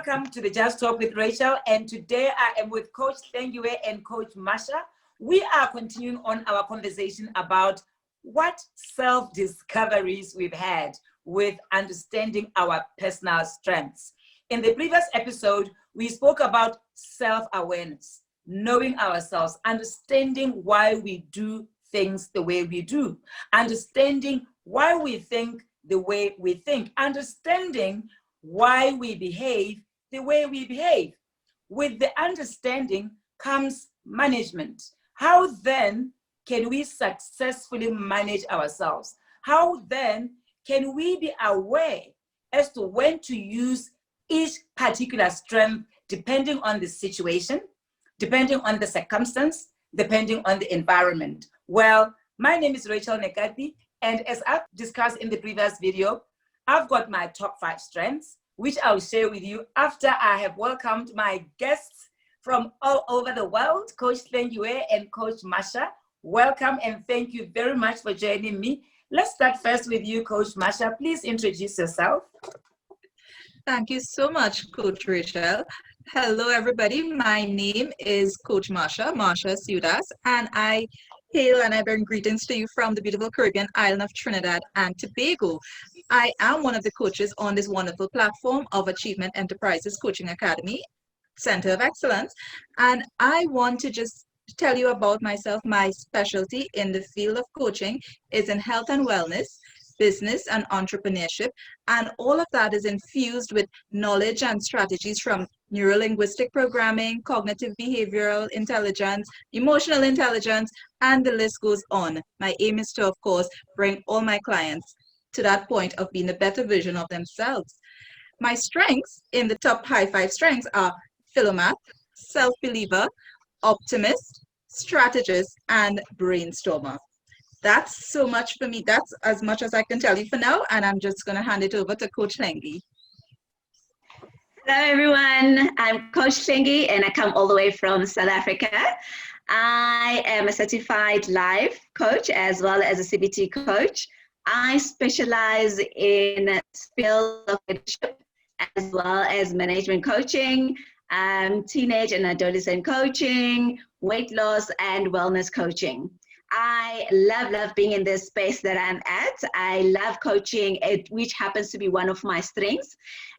Welcome to the Just Talk with Rachel, and today I am with Coach Thengiwe and Coach Masha. We are continuing on our conversation about what self-discoveries we've had with understanding our personal strengths. In the previous episode, we spoke about self-awareness, knowing ourselves, understanding why we do things the way we do, understanding why we think the way we think, understanding why we behave the way we behave. With the understanding comes management. How then can we successfully manage ourselves? How then can we be aware as to when to use each particular strength depending on the situation, depending on the circumstance, depending on the environment? Well, my name is Rachel Nekati, and as I've discussed in the previous video, I've got my top 5 strengths, which I'll share with you after I have welcomed my guests from all over the world, Coach Thengiwe and Coach Masha. Welcome and thank you very much for joining me. Let's start first with you, Coach Masha. Please introduce yourself. Thank you so much, Coach Rachel. Hello, everybody. My name is Coach Masha Sudas, and I hail and I bring greetings to you from the beautiful Caribbean island of Trinidad and Tobago. I am one of the coaches on this wonderful platform of Achievement Enterprises Coaching Academy, Center of Excellence, and I want to just tell you about myself. My specialty in the field of coaching is in health and wellness, business and entrepreneurship, and all of that is infused with knowledge and strategies from neuro-linguistic programming, cognitive behavioral intelligence, emotional intelligence, and the list goes on. My aim is to, of course, bring all my clients to that point of being a better version of themselves. My strengths in the top high 5 strengths are philomath, self-believer, optimist, strategist, and brainstormer. That's so much for me. That's as much as I can tell you for now, and I'm just going to hand it over to Coach Thengi. Hello, everyone. I'm Coach Thengi, and I come all the way from South Africa. I am a certified life coach as well as a CBT coach. I specialize in field of leadership as well as management coaching, teenage and adolescent coaching, weight loss, and wellness coaching. I love being in this space that I'm at. I love coaching, which happens to be one of my strengths.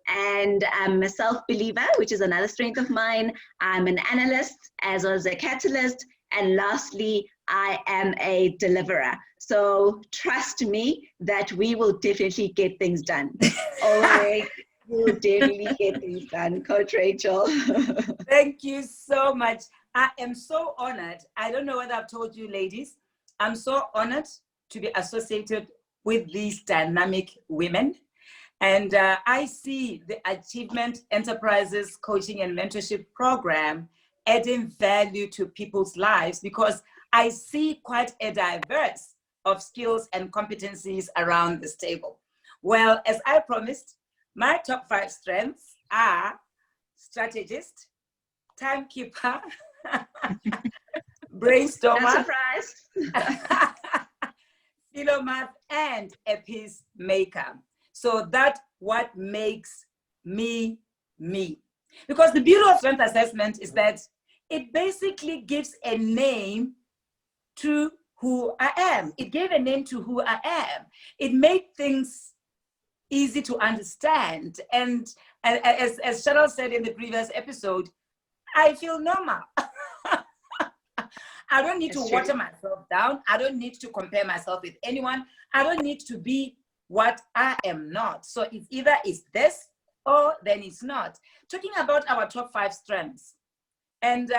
And I'm a self-believer, which is another strength of mine. I'm an analyst as well as a catalyst. And lastly, I am a deliverer. So trust me that we will definitely get things done. All right, we'll definitely get things done, Coach Rachel. Thank you so much. I am so honored. I don't know whether I've told you, ladies, I'm so honored to be associated with these dynamic women. And I see the Achievement Enterprises Coaching and Mentorship Program adding value to people's lives because I see quite a diverse of skills and competencies around this table. Well, as I promised, my top 5 strengths are strategist, timekeeper, brainstormer, Not surprised. philomath, and a peacemaker. So that's what makes me, me. Because the beauty of strength assessment is that it basically gives a name to who I am. It gave a name to who I am. It made things easy to understand. And as Cheryl said in the previous episode, I feel normal. I don't need to water myself down. I don't need to compare myself with anyone. I don't need to be what I am not. So it's either it's this or then it's not. Talking about our top 5 strengths. And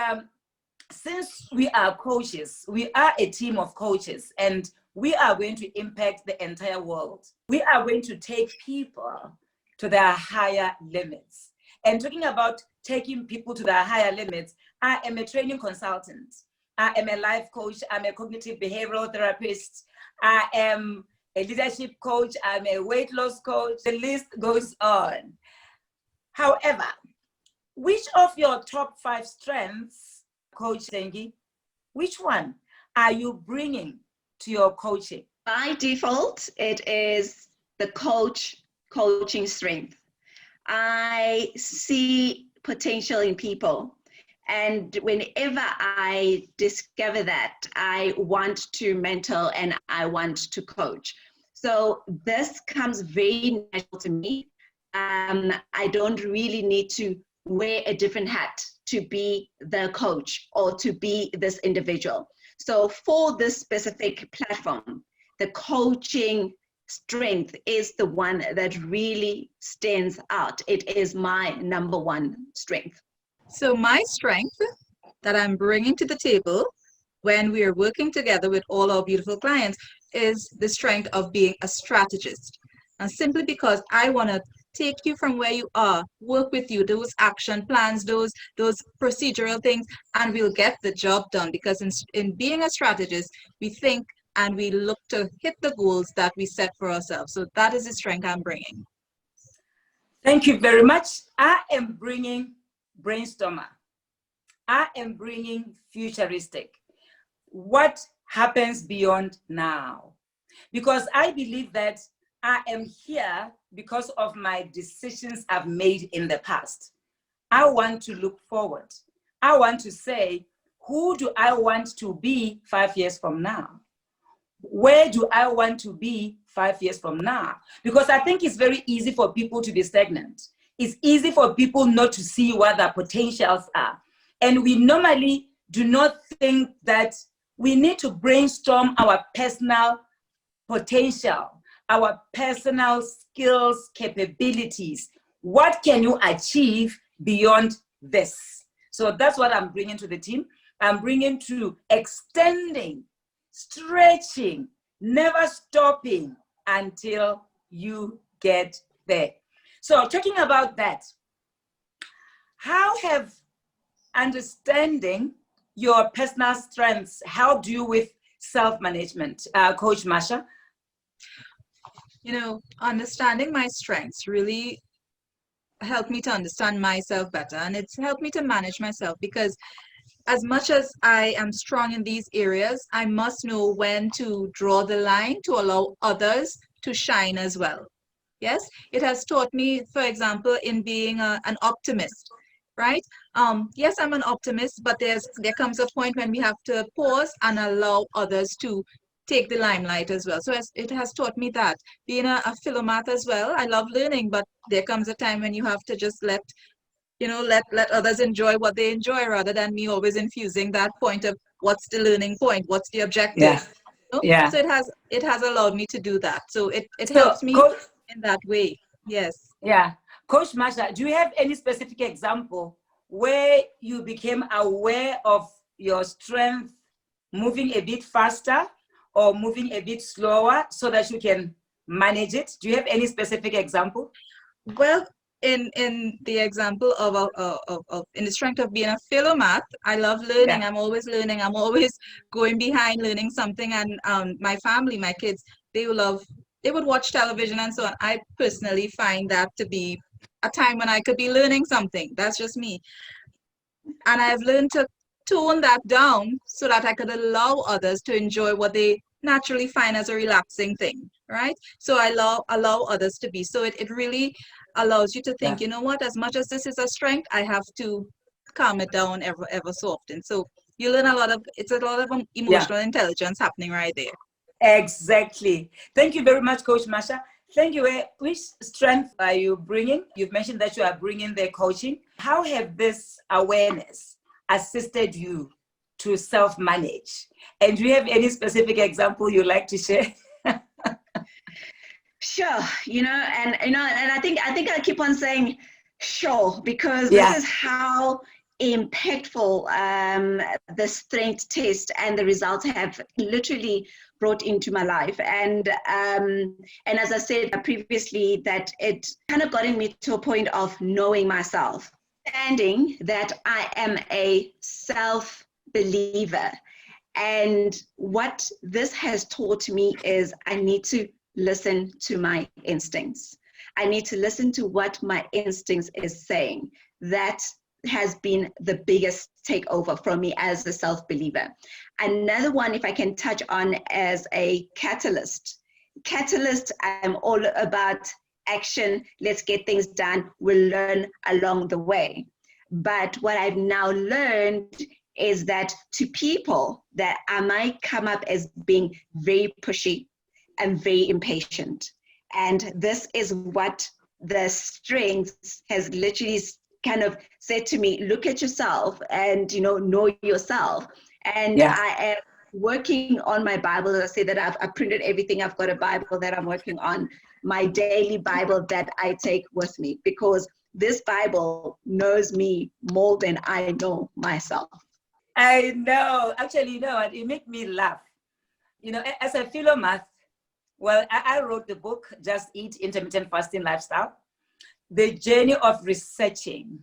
since we are coaches, we are a team of coaches, and we are going to impact the entire world. We are going to take people to their higher limits. And talking about taking people to their higher limits, I am a training consultant. I am a life coach. I'm a cognitive behavioral therapist. I am a leadership coach. I'm a weight loss coach. The list goes on. However, which of your top 5 strengths, Coach Thengi, which one are you bringing to your coaching? By default, it is the coaching strength. I see potential in people. And whenever I discover that, I want to mentor and I want to coach. So this comes very natural to me. I don't really need to wear a different hat to be the coach or to be this individual. So for this specific platform, the coaching strength is the one that really stands out. It is my number one strength. So my strength that I'm bringing to the table when we are working together with all our beautiful clients is the strength of being a strategist. And simply because I want to take you from where you are, work with you, those action plans, those procedural things, and we'll get the job done. Because in being a strategist, we think and we look to hit the goals that we set for ourselves. So that is the strength I'm bringing. Thank you very much. I am bringing brainstormer. I am bringing futuristic. What happens beyond now? Because I believe that I am here because of my decisions I've made in the past. I want to look forward. I want to say, who do I want to be 5 years from now? Where do I want to be 5 years from now? Because I think it's very easy for people to be stagnant. It's easy for people not to see what their potentials are. And we normally do not think that we need to brainstorm our personal potential, our personal skills, capabilities. What can you achieve beyond this? So that's what I'm bringing to the team. I'm bringing to extending, stretching, never stopping until you get there. So talking about that, how have understanding your personal strengths helped you with self-management, Coach Masha? You know, understanding my strengths really helped me to understand myself better, and it's helped me to manage myself, because as much as I am strong in these areas, I must know when to draw the line to allow others to shine as well. Yes, it has taught me, for example, in being an optimist, right? Yes, I'm an optimist, but there comes a point when we have to pause and allow others to take the limelight as well. So it has taught me that. Being a philomath as well, I love learning, but there comes a time when you have to just let others enjoy what they enjoy, rather than me always infusing that point of what's the learning point, what's the objective. Yeah. You know? Yeah. So it has allowed me to do that. So it So, helps me in that way. Yes. Yeah. Coach Masha, do you have any specific example where you became aware of your strength moving a bit faster or moving a bit slower so that you can manage it? Do you have any specific example? Well, in the example of in the strength of being a philomath, I love learning. Yeah. I'm always learning. I'm always going behind learning something. And my family, my kids, they would watch television and so on. I personally find that to be a time when I could be learning something. That's just me. And I've learned to tone that down so that I could allow others to enjoy what they naturally find as a relaxing thing, right? So I allow others to be. So it really allows you to think, you know what, as much as this is a strength, I have to calm it down ever so often. So you learn it's a lot of emotional intelligence happening right there. Exactly. Thank you very much, Coach Masha. Thank you. Which strength are you bringing? You've mentioned that you are bringing the coaching. How have this awareness assisted you to self-manage? And do you have any specific example you'd like to share? Sure. And I think I keep on saying sure, because this is how impactful the strength test and the results have literally brought into my life. And as I said previously, that it kind of gotten me to a point of knowing myself, understanding that I am a self-believer. And what this has taught me is I need to listen to my instincts. I need to listen to what my instincts is saying. That has been the biggest takeover from me as a self-believer. Another one, if I can touch on as a catalyst, I'm all about action, let's get things done. We'll learn along the way. But what I've now learned is that to people that I might come up as being very pushy and very impatient. And this is what the strength has literally kind of said to me, look at yourself and, know yourself. And I am working on my Bible. As I say that I've printed everything. I've got a Bible that I'm working on, my daily Bible that I take with me, because this Bible knows me more than I know myself. I know. Actually, it made me laugh. As a philomath, I wrote the book, Just Eat, Intermittent Fasting Lifestyle. The journey of researching,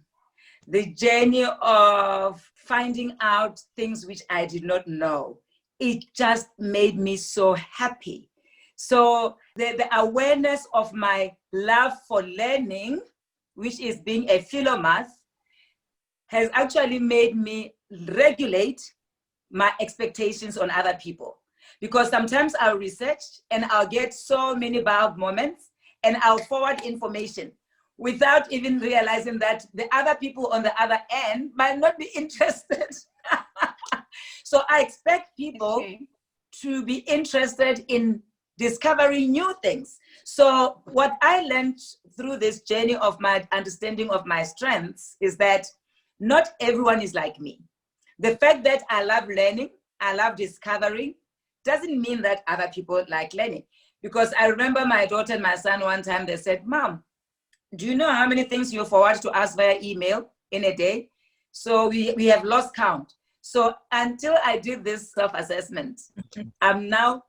the journey of finding out things which I did not know, it just made me so happy. So the awareness of my love for learning, which is being a philomath, has actually made me regulate my expectations on other people. Because sometimes I'll research and I'll get so many bad moments and I'll forward information without even realizing that the other people on the other end might not be interested. So I expect people to be interested in discovering new things. So what I learned through this journey of my understanding of my strengths is that not everyone is like me. The fact that I love learning, I love discovering, doesn't mean that other people like learning. Because I remember my daughter and my son one time, they said, Mom, do you know how many things you forward to us via email in a day? So we have lost count. So until I did this self-assessment, I'm now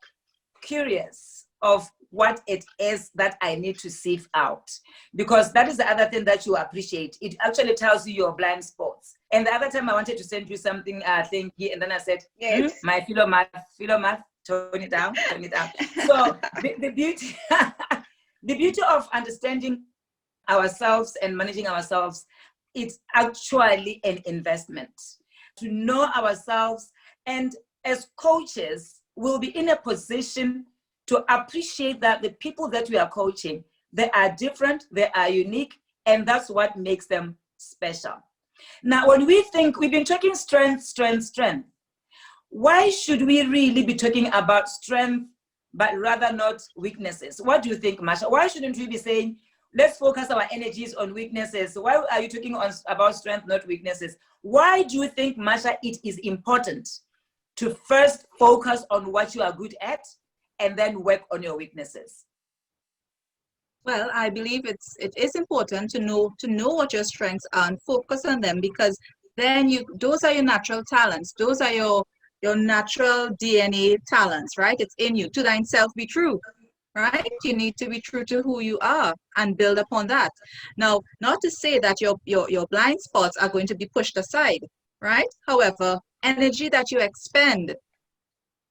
curious of what it is that I need to sieve out. Because that is the other thing that you appreciate. It actually tells you your blind spots. And the other time I wanted to send you something, thingy, and then I said, yes. My philomath, tone it down. So the beauty, the beauty of understanding ourselves and managing ourselves, it's actually an investment. To know ourselves, and as coaches, we'll be in a position to appreciate that the people that we are coaching, they are different, they are unique, and that's what makes them special. Now, when we think, we've been talking strength, why should we really be talking about strength, but rather not weaknesses? What do you think, Masha? Why shouldn't we be saying, let's focus our energies on weaknesses? Why are you talking about strength, not weaknesses? Why do you think, Masha, it is important to first focus on what you are good at and then work on your weaknesses? Well, I believe it is important to know what your strengths are and focus on them, because then those are your natural talents. Those are your natural DNA talents, right? It's in you. To thyself be true, right? You need to be true to who you are and build upon that. Now, not to say that your blind spots are going to be pushed aside, right? However, energy that you expend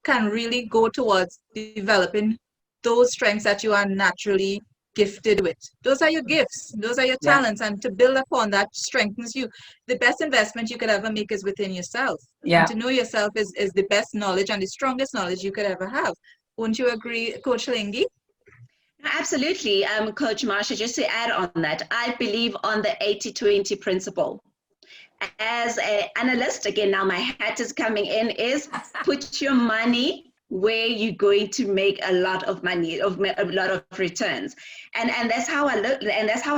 can really go towards developing those strengths that you are naturally gifted with. Those are your gifts. Those are your talents. And to build upon that strengthens you. The best investment you could ever make is within yourself. And to know yourself is the best knowledge and the strongest knowledge you could ever have. Wouldn't you agree, Coach Lingi? Absolutely, Coach Marsha, just to add on that, I believe on the 80-20 principle. As an analyst, again, now my hat is coming in, is put your money where you're going to make a lot of money, a lot of returns. And that's how I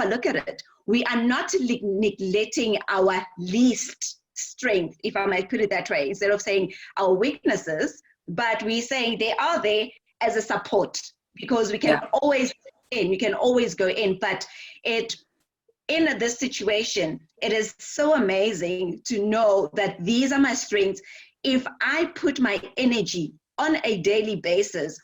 look at it. We are not neglecting our least strength, if I might put it that way, instead of saying our weaknesses, but we're saying they are there as a support, because we can always go in, but in this situation, it is so amazing to know that these are my strengths. If I put my energy on a daily basis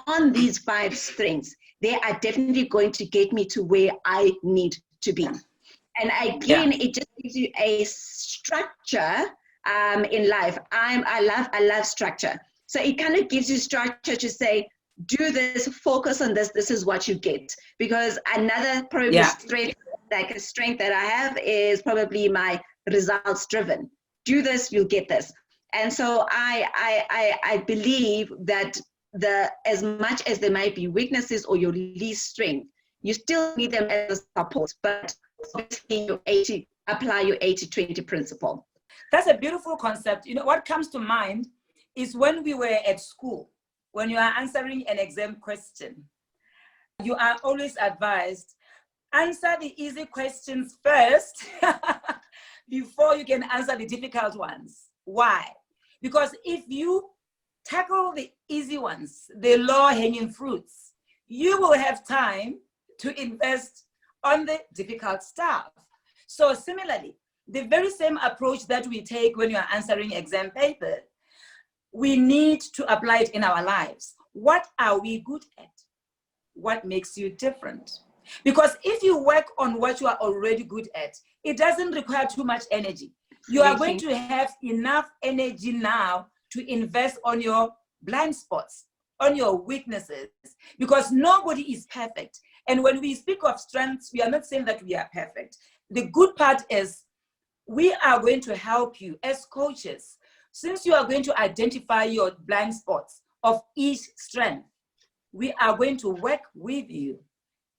on these 5 strengths, they are definitely going to get me to where I need to be. And again, it just gives you a structure in life. I love structure. So it kind of gives you structure to say, do this, focus on this, this is what you get. Because another probably strength that I have is probably my results driven. Do this, you'll get this. And so I believe that as much as there might be weaknesses or your least strength, You still need them as a support, but obviously you apply your 80-20 principle. That's a beautiful concept. You know, what comes to mind is when we were at school, when you are answering an exam question, you are always advised, answer the easy questions first before you can answer the difficult ones. Why? Because if you tackle the easy ones, the low-hanging fruits, you will have time to invest on the difficult stuff. So similarly, the very same approach that we take when you are answering exam paper, we need to apply it in our lives. What are we good at? What makes you different? Because if you work on what you are already good at, it doesn't require too much energy. You are going to have enough energy now to invest on your blind spots, on your weaknesses, because nobody is perfect. And when we speak of strengths, we are not saying that we are perfect. The good part is we are going to help you as coaches, since you are going to identify your blind spots of each strength. We are going to work with you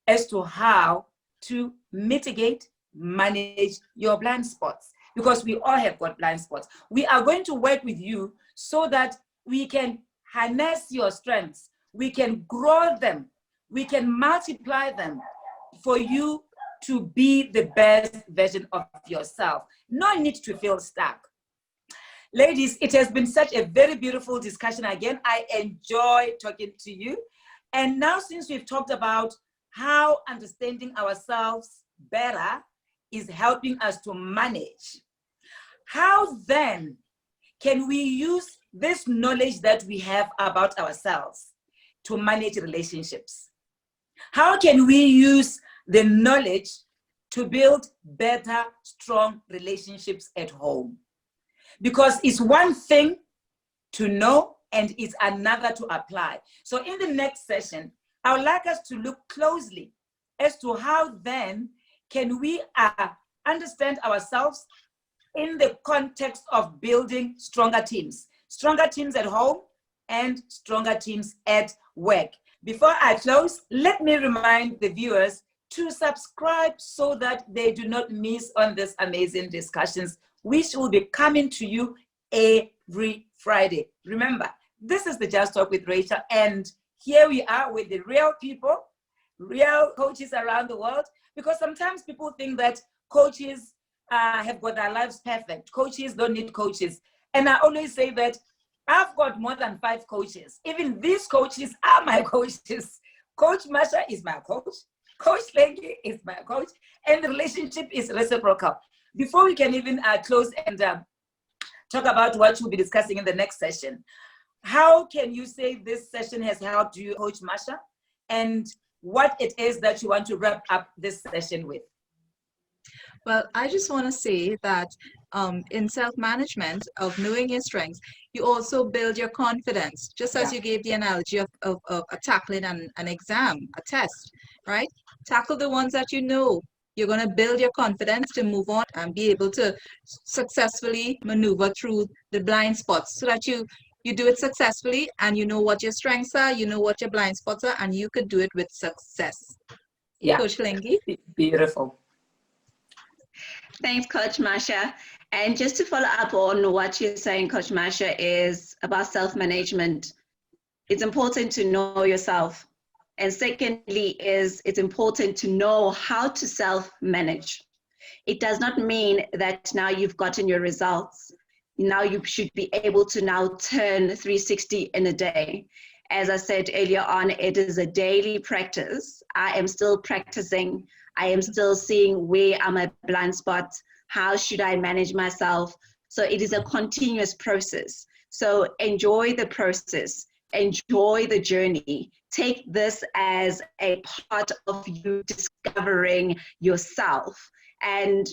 as to how to mitigate, manage your blind spots, because we all have got blind spots. We are going to work with you so that we can harness your strengths, we can grow them, we can multiply them for you to be the best version of yourself. No need to feel stuck. Ladies, it has been such a very beautiful discussion again. I enjoy talking to you. And now, since we've talked about how understanding ourselves better is helping us to manage, how then can we use this knowledge that we have about ourselves to manage relationships? How can we use the knowledge to build better, strong relationships at home? Because it's one thing to know and it's another to apply. So in the next session, I would like us to look closely as to how then can we understand ourselves in the context of building stronger teams at home and stronger teams at work. Before I close, let me remind the viewers to subscribe so that they do not miss on these amazing discussions, which will be coming to you every Friday. Remember, this is the Just Talk with Rachel, and here we are with the real people, real coaches around the world, because sometimes people think that coaches have got their lives perfect. Coaches don't need coaches. And I always say that I've got more than 5 coaches. Even these coaches are my coaches. Coach Masha is my coach. Coach Lengi is my coach. And the relationship is reciprocal. Before we can even close and talk about what we'll be discussing in the next session, how can you say this session has helped you, Coach Masha, and what it is that you want to wrap up this session with? Well, I just want to say that in self-management of knowing your strengths, you also build your confidence, just as you gave the analogy of tackling an exam, a test, right? Tackle the ones that you know. You're going to build your confidence to move on and be able to successfully maneuver through the blind spots so that you do it successfully and you know what your strengths are, you know what your blind spots are, and you could do it with success. Yeah. Coach Lengi? Beautiful. Thanks, Coach Masha. And just to follow up on what you're saying, Coach Masha, is about self-management. It's important to know yourself. And secondly, it's important to know how to self-manage. It does not mean that now you've gotten your results. Now you should be able to now turn 360 in a day. As I said earlier on, it is a daily practice. I am still practicing. I am still seeing where are my blind spots. How should I manage myself? So it is a continuous process. So enjoy the process. Enjoy the journey. Take this as a part of you discovering yourself, and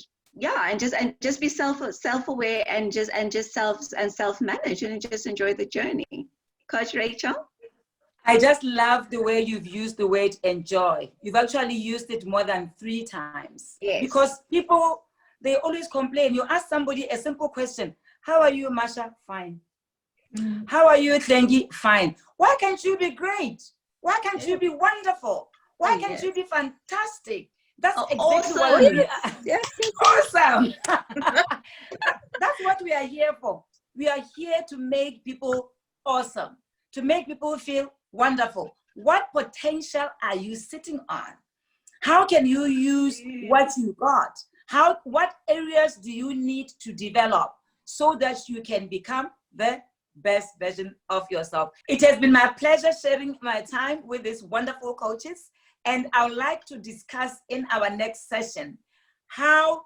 just be self-aware and just self-manage and just enjoy the journey. Coach Rachel? I just love the way you've used the word enjoy. You've actually used it more than 3 times. Yes. Because people, they always complain. You ask somebody a simple question. How are you, Masha? Fine. How are you, Tlengi? Fine. Why can't you be great? Why can't you be wonderful? Why can't Yes. you be fantastic? That's exactly Awesome. what we are. Yes, yes. Awesome. That's what we are here for. We are here to make people awesome, to make people feel wonderful. What potential are you sitting on? How can you use what you got? What areas do you need to develop so that you can become the best version of yourself? It has been my pleasure sharing my time with these wonderful coaches. And I would like to discuss in our next session, how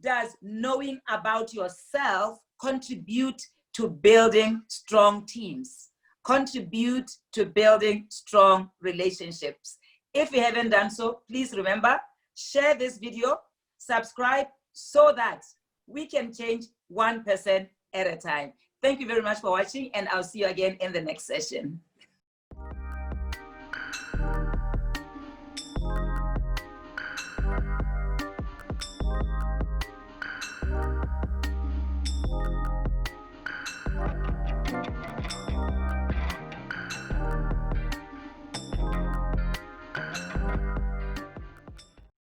does knowing about yourself contribute to building strong teams, contribute to building strong relationships? If you haven't done so, please remember, share this video, subscribe, so that we can change 1% at a time. Thank you very much for watching, and I'll see you again in the next session.